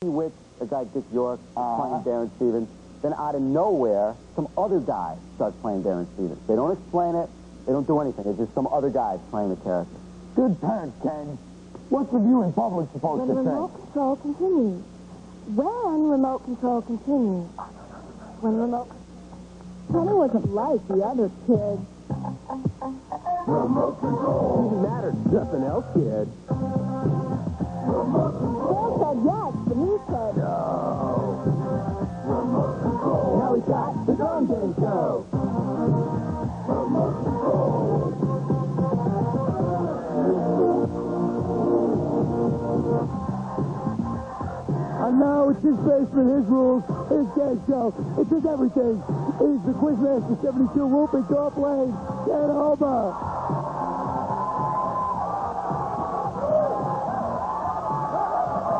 with a guy, Dick York, playing Darren Stevens. Then out of nowhere, some other guy starts playing Darren Stevens. They don't explain it. They don't do anything. It's just some other guy playing the character. Good parent, Ken. What's the viewing public supposed to When think? remote control continues. When remote control continues. When remote... Kenny wasn't like the other kids. Remote control. Didn't matter. Nothing else, kid. Phil said yes, but he said... No. Remote control. Now we got the Drum Game Show. Remote control. And now it's his basement, his rules, his game show. It's his everything. He's the Quizmaster 72 whooping Dorp Lane. Ken Homer.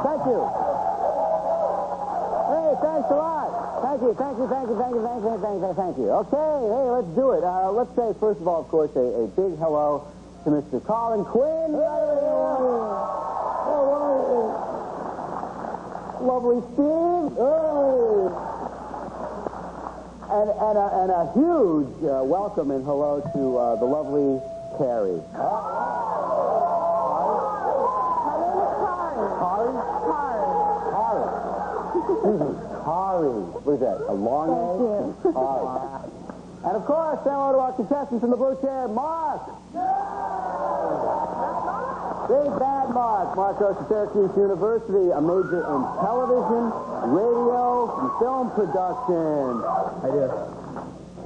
Thank you. Hey, thanks a lot. Thank you. Okay, hey, let's do it. Let's say, first of all, of course, a big hello to Mr. Colin Quinn. Lovely Steve. And a huge welcome and hello to the lovely Kari. Kari. What is that? A long name? And of course, say hello to our contestants in the blue chair, Mark. Big bad Mark. Mark goes to Syracuse University, a major in television, radio, and film production. Hey, dear.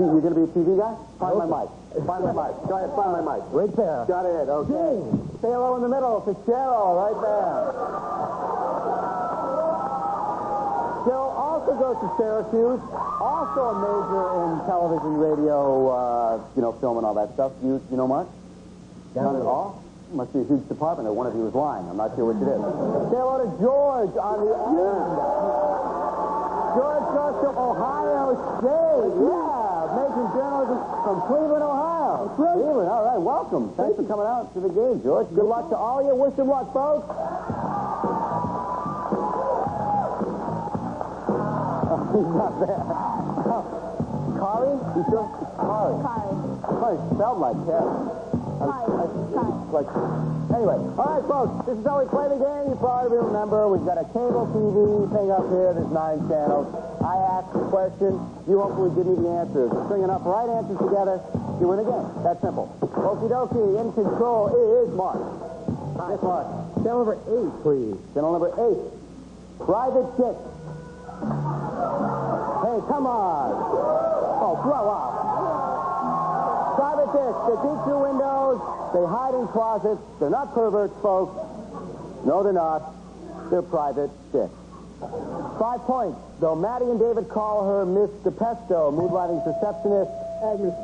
You're going to be a TV guy? Find my mic. Find my mic. Go ahead, find my mic. Right there. Got it, okay. Say hello in the middle to Cheryl, right there. Cheryl also goes to Syracuse, also a major in television, radio, film and all that stuff. You know Mark? Not at all? Must be a huge department, or one of you is lying. I'm not sure which it is. Say hello to George on the end. George goes to Ohio State. Yeah, making journalism from Cleveland, Ohio. Cleveland, all right, welcome. Thanks for coming out to the game, George. Good luck to all of you. Wish him luck, folks. He's not there. Kari? You sure? Kari. Kari spelled like Kari. Anyway, all right, folks, this is how we play the game. You probably remember we've got a cable TV thing up here. There's 9 channels. I ask the question. You hopefully give me the answers. String enough right answers together, you win the game. That's simple. Okie dokie, in control is Mark. Yes, Mark. Channel number 8, please. Channel number 8. Private Dick. Hey, come on. Oh, blow up. Private Dick. They peek through windows. They hide in closets. They're not perverts, folks. No, they're not. They're private dicks. 5 points, though Maddie and David call her Miss DePesto, Mood Lighting's receptionist. Agnes.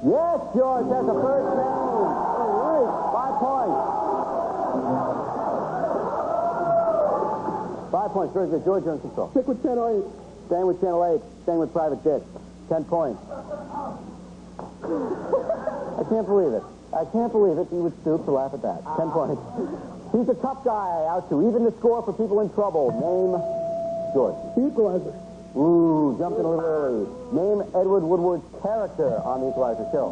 Yes, George, that's the first name. All right. 5 points. 5 points. Very good. George, you're in control. Stick with Channel 8. Staying with Channel 8. Staying with Private Dick. 10 points. I can't believe it. I can't believe it. You would stoop to laugh at that. 10 points. He's a tough guy out to even the score for people in trouble. Name George. Equalizer. Ooh, jumped in a little early. Name Edward Woodward's character on the Equalizer show.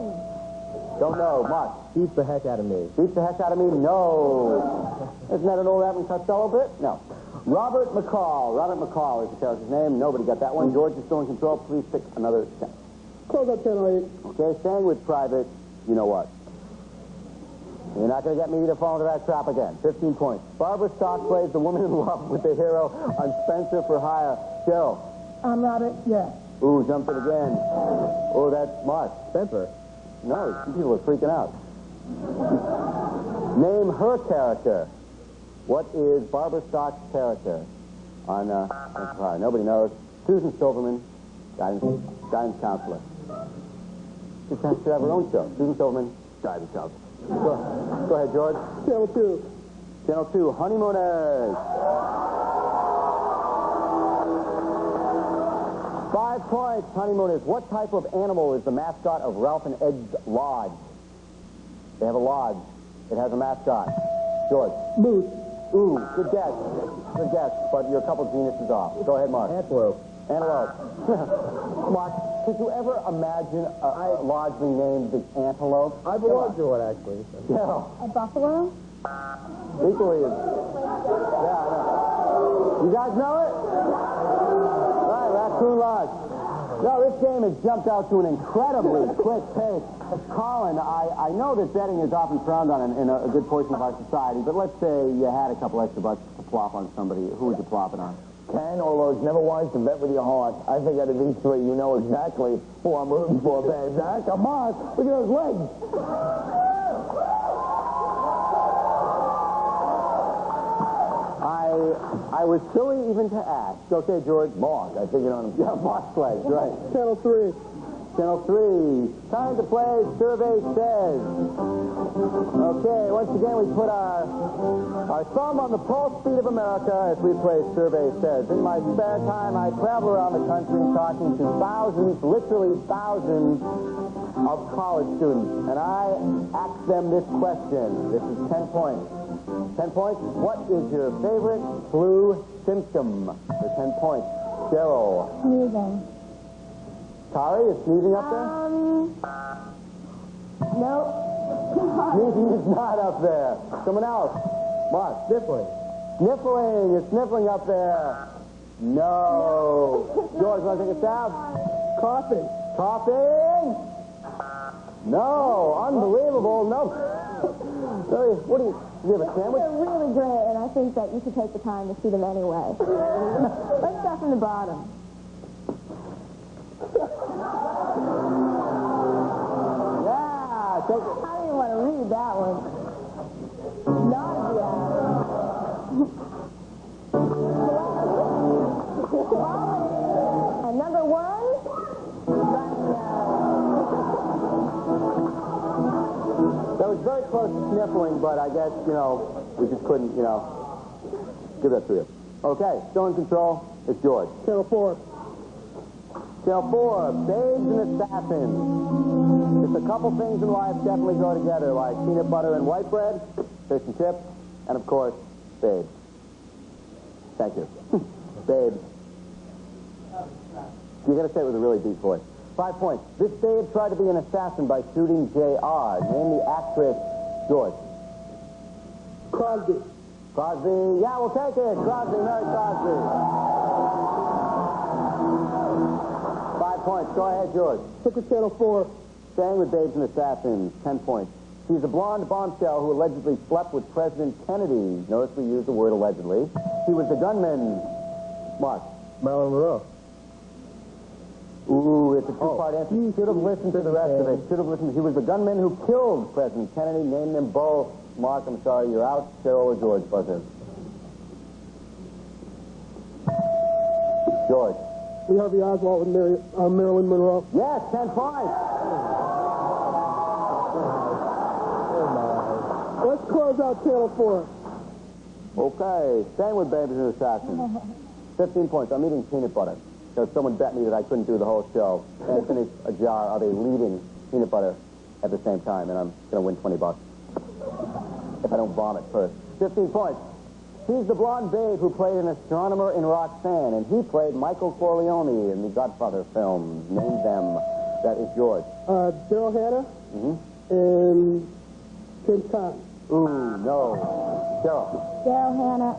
Don't know. Mark. Beats the heck out of me. Beats the heck out of me? No. Isn't that an old Abbott and Costello bit? No. Robert McCall. Robert McCall is the character's name. Nobody got that one. George is still in control. Please pick another 10. Close up Channel 8. Okay, staying with Private, you know what? You're not going to get me to fall into that trap again. 15 points. Barbara Stock plays the woman in love with the hero on Spencer for Hire. Cheryl. I'm Robert, yes. Ooh, jumped it again. Oh, that's Mark. Spencer. No, some people are freaking out. Name her character. What is Barbara Stock's character on Spencer for Hire? Nobody knows. Susan Silverman, guidance counselor. She should have her own show. Susan Silverman, guidance counselor. Go ahead, George. Channel 2. Channel 2, Honeymooners. 5 points, Honeymooners. What type of animal is the mascot of Ralph and Ed's Lodge? They have a lodge. It has a mascot. George. Moose. Ooh, good guess. Good guess, but you're a couple geniuses off. Go ahead, Mark. Antelope. Antelope. Mark, could you ever imagine a largely named antelope? I belong to it, actually. Yeah. A buffalo? Equally as... Yeah, I know. You guys know it? Right, Raccoon Lodge. No, this game has jumped out to an incredibly quick pace. Colin, I know that betting is often frowned on in a good portion of our society, but let's say you had a couple extra bucks to plop on somebody. Who would you plop it on? Ken, although it's never wise to bet with your heart, I think out of these three, you know exactly who I'm rooting for, babe. Now, come on. Look at those legs. I was silly even to ask. Okay, George. Mark, I figured on him. Yeah, Mark's legs, right. Channel 3. Channel 3. Time to play Survey Says. Okay, once again, we put our thumb on the pulse beat of America as we play Survey Says. In my spare time, I travel around the country talking to thousands, literally thousands, of college students. And I ask them this question. This is 10 points. 10 points. What is your favorite flu symptom? For 10 points. Cheryl. Sneezing. Kari, is sneezing up there? Nope. Sneezing is not up there. Someone else. Mark. Sniffling. Sniffling. You're sniffling up there. No. George, want to take a stab? Coughing. Coughing? No. Unbelievable. No. Sorry, what do you have a sandwich? They're really great, and I think that you should take the time to see them anyway. Let's start from the bottom. Yeah, take it. I didn't want to read that one. Nausea. And number one, That was very close to sniffling, but I guess, we just couldn't, give that to you. Okay, still in control. It's George. Channel 4. Channel 4, babes and assassins. Just a couple things in life definitely go together, like peanut butter and white bread, fish and chips, and of course, babes. Thank you. Babes. You gotta say it with a really deep voice. 5 points. This babe tried to be an assassin by shooting J.R. Name the actress. George. Crosby. Crosby. Yeah, we'll take it. Crosby, Mary Crosby. 5 points. Go ahead, George. Took with Channel 4. Staying with babes and assassins. 10 points. She's a blonde bombshell who allegedly slept with President Kennedy. Notice we use the word allegedly. He was the gunman. Mark. Marilyn Monroe. Ooh, it's a two-part answer. You should have listened to the rest of it. Should have listened. He was the gunman who killed President Kennedy. Name them both. Mark, I'm sorry, you're out. Cheryl or George, buzzer. George. Lee Harvey Oswald with Marilyn Monroe. Yes, 10 points. Let's close out Channel 4. Okay, staying with babes and assassins. 15 points. I'm eating peanut butter. Because someone bet me that I couldn't do the whole show and finish a jar of a leading peanut butter at the same time, and I'm going to win 20 bucks. If I don't vomit first. 15 points. She's the blonde babe who played an astronomer in Roxanne, and he played Michael Corleone in the Godfather films. Name them. That is George. Daryl Hannah. Mm-hmm. And James Caan. Ooh, no. Cheryl. Daryl Hannah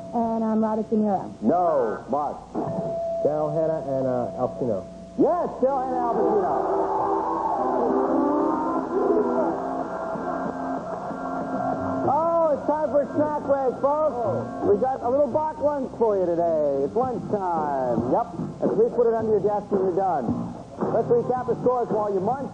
and Robert De Niro. No. Mark. Daryl Hannah and Al Pacino. Yes, Cheryl and Al Pacino. Oh, it's time for a snack break, folks. We got a little box lunch for you today. It's lunchtime. Yep. And please put it under your desk when you're done. Let's recap the scores while you munch.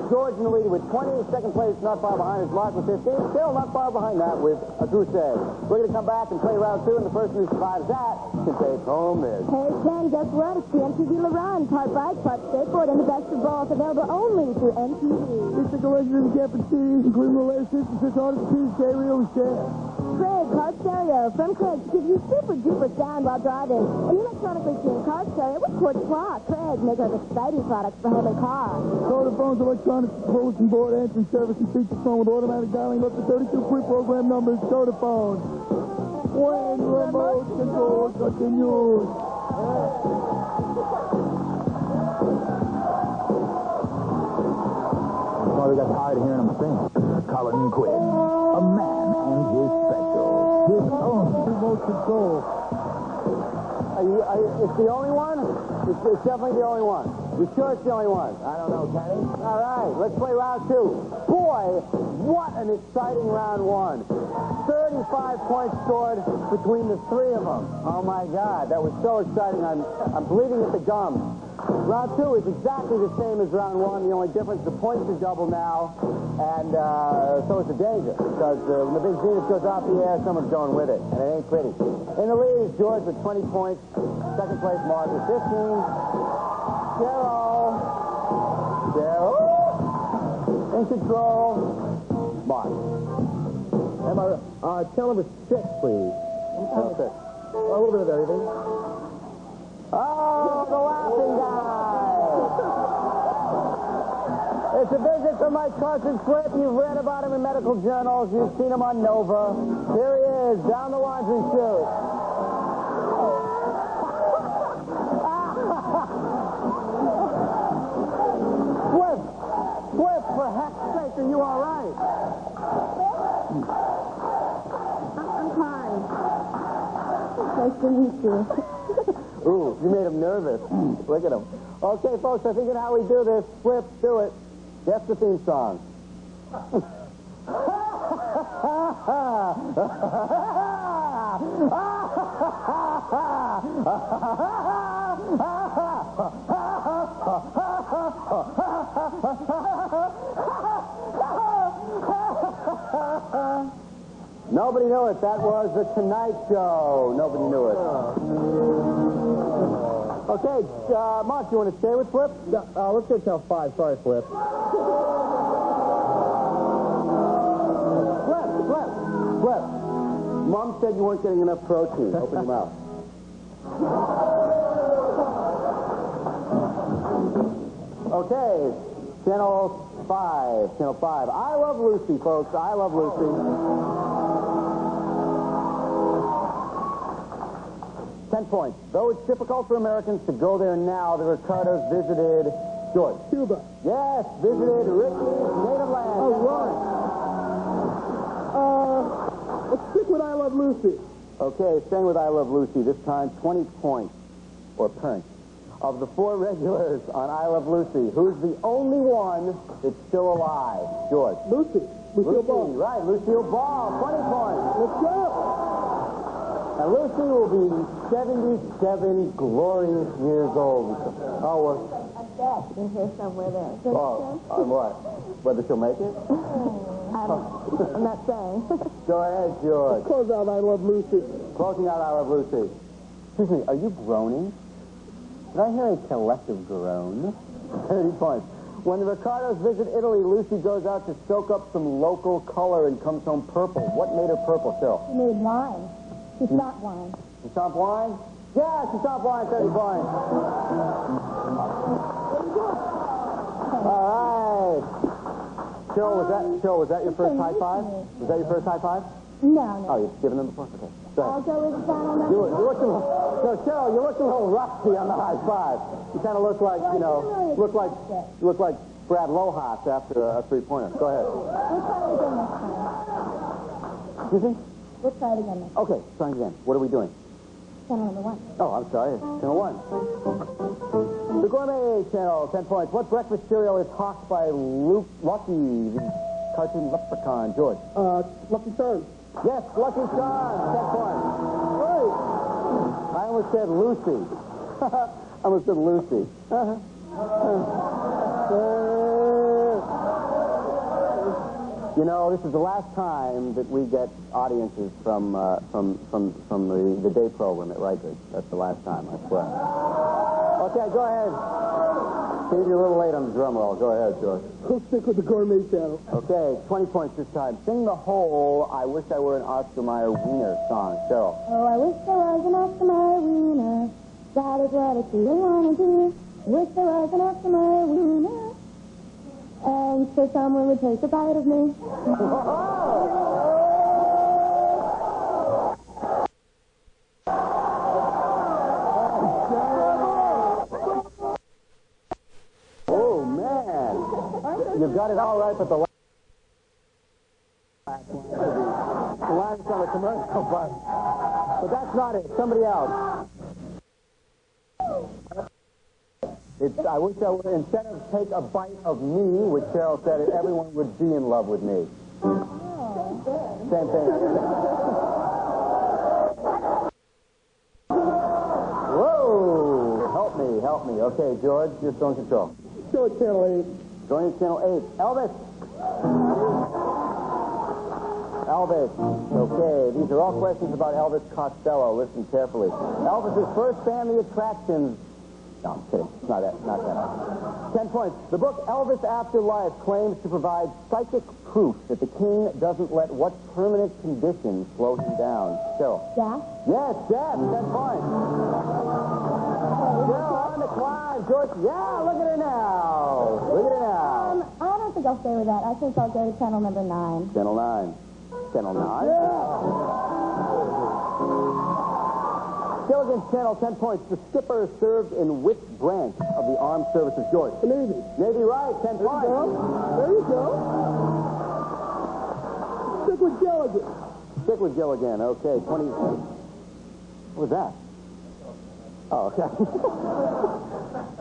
George in the lead with 20. Second place, not far behind, is Mark with 15. Still not far behind that with a goose egg. We're going to come back and play round 2, and the person who survives that can take home this. Hey, Ken, guess what? It's the MTV LaRun, part bike, part skateboard, and the best of both, available only through MTV. These are collections of the camping CDs, including the latest 66 artists, PJ Rio share. Craig, car stereo from Craig to give you super duper sound while driving. An electronically tuned car stereo with quartz clock. Craig, maker of exciting products for home and car. Solar phones, electronic bulletin board, answering service, and feature phone with automatic dialing up to 32 pre-programmed numbers. Soda phone. When remote control continues. Well, we got tired of hearing him sing. Colin Quinn, a man and his special. His own Remote control. It's the only one? It's definitely the only one. You sure it's the only one? I don't know, Kenny. All right, let's play round two. Boy, what an exciting round one. 35 points scored between the three of them. Oh, my God, that was so exciting. I'm bleeding at the gums. Round two is exactly the same as round one. The only difference, the points are double now, and so it's a danger. Because when the big Zenith goes off the air, someone's going with it, and it ain't pretty. In the lead is George with 20 points. Second place, Mark with 15. Cheryl. In control. Mark. Tell number 6, please. Number 6. A little bit of everything. Oh, the laughing guy. It's a visit from my cousin Flip. You've read about him in medical journals. You've seen him on Nova. Here he is, down the laundry chute. Flip, for heck's sake, are you all right? I'm fine. Nice to meet you. Ooh, you made him nervous. Look at him. Okay, folks, I think in how we do this, Flip, do it. Guess the theme song. Nobody knew it. That was The Tonight Show. Nobody knew it. Okay, Mark, you want to stay with Flip? Let's go till 5. Sorry, Flip. Flip. Mom said you weren't getting enough protein. Open your mouth. Okay, Channel 5. I Love Lucy, folks. I Love Lucy. 10 points. Though it's difficult for Americans to go there now, the Ricardos visited George. Cuba. Yes, visited Ricky's native land. All right. Let's stick with I Love Lucy. Okay, staying with I Love Lucy, this time 20 points, or points. Of the 4 regulars on I Love Lucy, who's the only one that's still alive? George. Lucille Ball. Right, Lucille Ball, 20 points. Let's go. And Lucy will be 77 glorious years old. Oh, well. I'm dead in here somewhere there. Oh, on what? Whether she'll make it? I'm not saying. Go ahead, George. Close out I Love Lucy. Closing out I Love Lucy. Excuse me, are you groaning? Did I hear a collective groan? 30 points. When the Ricardos visit Italy, Lucy goes out to soak up some local color and comes home purple. What made her purple, Cheryl? She made wine. She stopped wine. She stopped wine? Yeah, she stopped wine, 30 points. All right. Cheryl, was that your first high five? Was that your first high five? No. Oh, you've given them before? Okay. Go ahead. I'll go with the final number. You look a little, no, Cheryl, you look a little rusty on the high five. You kind of look like, look like Brad Lohas after a three-pointer. Go ahead. We'll try it again next time. Excuse me? We'll try it again next time. Okay, try again. What are we doing? Channel number 1. Oh, I'm sorry. Channel 1. The Gourmet Channel, 10 points. What breakfast cereal is hawked by Lucky, the cartoon leprechaun? George. Lucky Charms. Yes, Lucky Charms, 10 points. Right. I almost said Lucy. I almost said Lucy. You know, this is the last time that we get audiences from the day program at Rikers. That's the last time, I swear. Okay, go ahead. Steve, you're a little late on the drum roll. Go ahead, George. We'll stick with the Gourmet Channel. Okay, 20 points this time. Sing the whole I Wish I Were an Oscar Mayer Wiener song. Cheryl. Oh, I wish there was an Oscar Mayer wiener. That is what I really want to do. Wish there was an Oscar Mayer wiener. And so someone would take a bite of me. You got it all right, but the line's on a commercial, but that's not it. Somebody else. I wish I would, instead of take a bite of me, which Cheryl said, everyone would be in love with me. Same thing. Whoa! Help me. Okay, George, you're still in control. Show it, Channel 8. Going to Channel 8. Elvis! Okay, these are all questions about Elvis Costello. Listen carefully. Elvis's first family attractions. No, I'm kidding. It's not that. 10 points. The book Elvis After Life claims to provide psychic proof that the king doesn't let what permanent conditions slow him down. Cheryl. Jack? Yes, Jack. 10 points. Cheryl on the climb. George. Yeah, look at her now. I don't think I'll stay with that. I think I'll go to channel number 9. Channel 9. Channel 9? Gilligan's Channel, 10 points. The skipper served in which branch of the armed services? George. The Navy. Navy, right. 10 points. There you go. Stick with Gilligan. Stick with Gilligan. Okay, 20. What was that? Oh, okay.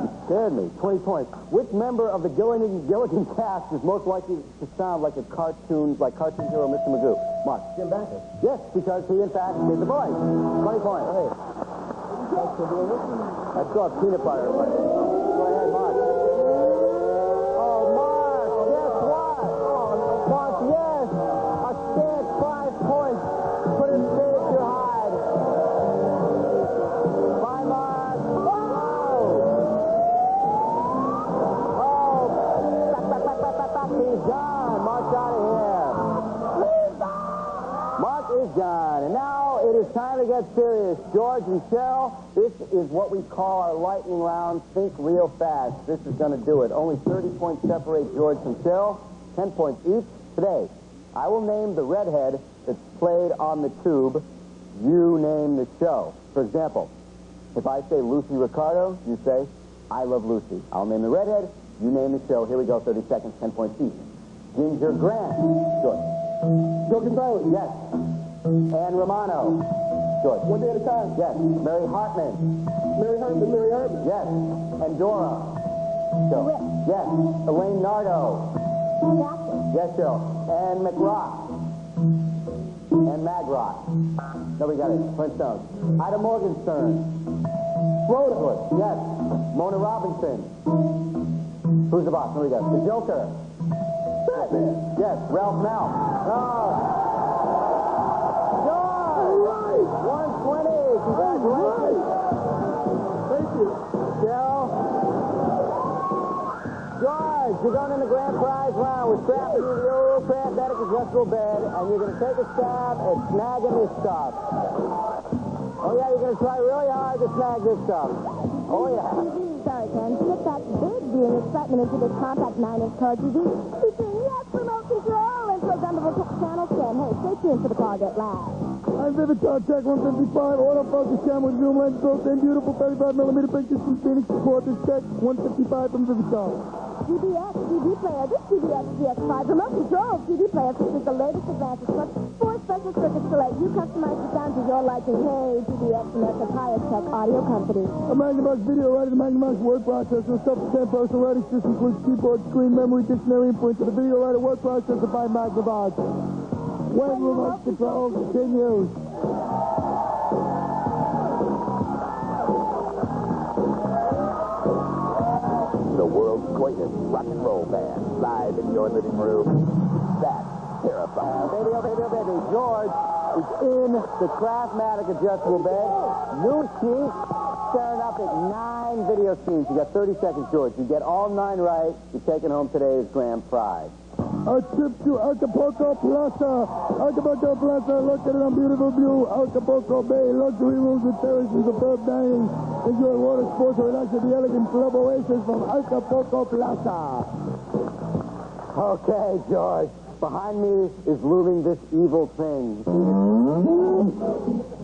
You scared me. 20 points. Which member of the Gilligan cast is most likely to sound like a cartoon hero Mr. Magoo? Mark. Jim Bakker. Yes, because he, in fact, did the voice. 20 points. Hey. I still have peanut butter. But... Go ahead, Mark. Oh, Mark, guess what? Oh, Mark, yes. A scant 5 points. Put it straight at your hide. Bye, Mark. He's gone. Mark's out of here. Mark is gone. And now it is time to get serious. George and Cheryl, this is what we call our lightning round. Think real fast. This is going to do it. Only 30 points separate George from Cheryl. 10 points each. Today, I will name the redhead that's played on the tube. You name the show. For example, if I say Lucy Ricardo, you say, I love Lucy. I'll name the redhead. You name the show. Here we go. 30 seconds, 10 points each. Ginger Grant. George. Joking Valley. Yes. Ann Romano. George. One Day at a Time. Yes. Mary Hartman. Mary Hartman. Yes. Endora. Cheryl. Yes. Elaine Nardo. Yes, Cheryl. Ann McRock. Ann Magrock. Nobody got it. Flintstones. Ida Morgenstern. Rhoda. Yes. Mona Robinson. Who's the boss? Nobody got it. The Joker. Batman. Yes. Ralph Malph. George! 120. Congratulations. Thank you. Cheryl. George, you're going in the grand prize round. We're strapping you to the old parenthetic adjustable bed, and you're going to take a stab at snagging this stuff. Oh, yeah, you're going to try really hard to snag this stuff. Oh, yeah. Sorry, Ken. Get that big viewing excitement into this compact 9-inch car TV featuring yes remote control and programmable channel scan. Hey, stay tuned for the call get live. I'm Vivitar Tech 155, autofocus camera with zoom lens, built-in beautiful 35mm pictures from Phoenix. Support this Tech 155 from Vivitar. CBS CD player. This CBS GX5 remote control CD player features the latest advances plus 4 special circuits to let you customize the sound to your liking. Hey, CBS, America's highest tech audio company. A Magnavox video writer, the Magnavox word processor, self-contained personal writing system, includes keyboard, screen, memory, dictionary, input to the video writer word processor by Magnavox. When remote control continues. The world's greatest rock and roll band, live in your living room. That's terrifying. Baby, oh, baby, oh, baby. George is in the Craftmatic adjustable bed. New sheet, staring up at 9 video scenes. You got 30 seconds, George. You get all 9 right, you're taking home today's grand prize. A trip to Acapulco Plaza. Acapulco Plaza, located on beautiful view. Acapulco Bay, luxury rooms with terraces above dining. Enjoy water sports or relax at the elegant club oasis from Acapulco Plaza. Okay, George. Behind me is looming this evil thing.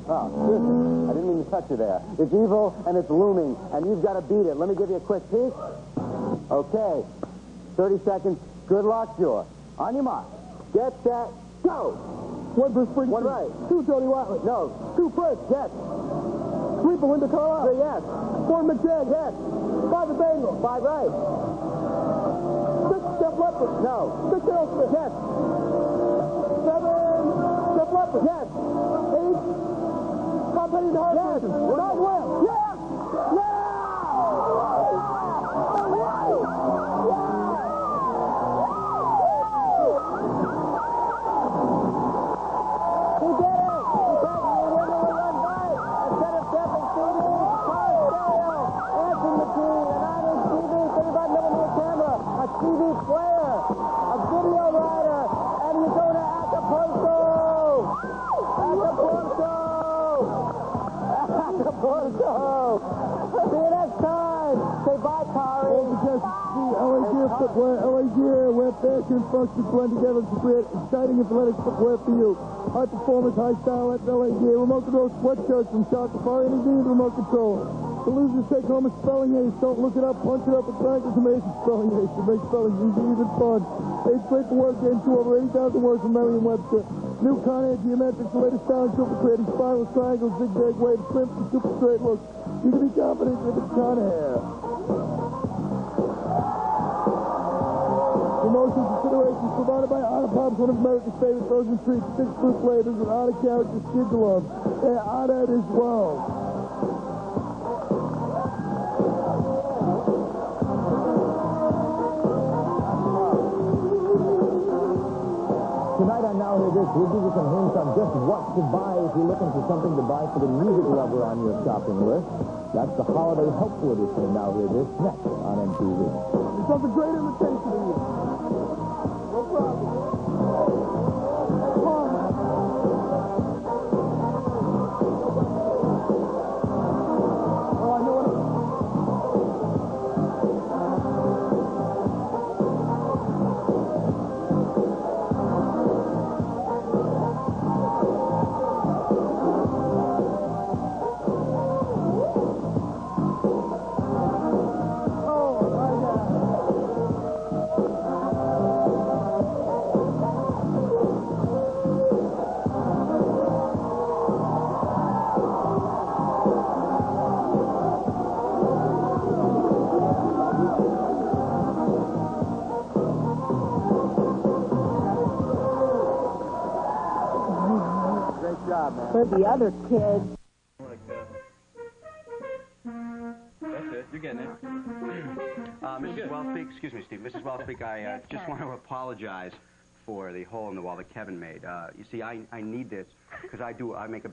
Oh, listen, I didn't mean to touch you there. It's evil and it's looming, and you've got to beat it. Let me give you a quick peek. Okay, 30 seconds. Good luck, George. On your mark. Get set, go. One for Spring. One right. Two, Tony Watley. No. Two, Fritz. Yes. Three for Linda Carlisle. Yes. Four, McCann. Yes. Five for Bangle. 5 right. Six, Steph Leppard. No. Six, Cheryl Smith. Yes. Seven, Steph Leppard. Yes. Eight, Tom Petty to Yes. Nine, Will. Yes. TV player, a video writer, and you go to Acapulco! Acapulco! Acapulco! See you next time! Say bye, Kari! Just the LA Gear footwear. LA Gear, where fashion and function blend together to create exciting athletic footwear for you. High performance, high style, that's LA Gear. Remote control sweatshirts from Shock Safari, and indeed remote control. The losers take home a spelling ace. Don't look it up, punch it up at practice and make a spelling ace. It makes spelling easy, even fun. Eighth grade for word game 2, over 80,000 words from Merriam-Webster. New Conair Geometrics, the latest styling tool for creating spirals, triangles, zigzag waves, crimps, and super straight looks. You can be confident if it's Conair. Promotion considerations provided by Otter Pops, one of America's favorite frozen treats. 6 fruit flavors with Otter characters kids love. They're Otter as well. Tonight on Now Hear This, we'll give you some hints on just what to buy if you're looking for something to buy for the music lover on your shopping list. That's the holiday helpful edition of Now Hear This, next on MTV. There's something great invitation to you. No problem. Come on. Oh, I know what For the other kids. That's it. You're getting it. Mrs. Wellspeak, excuse me, Steve. Mrs. Wellspeak, I just want to apologize for the hole in the wall that Kevin made. You see, I need this because I make a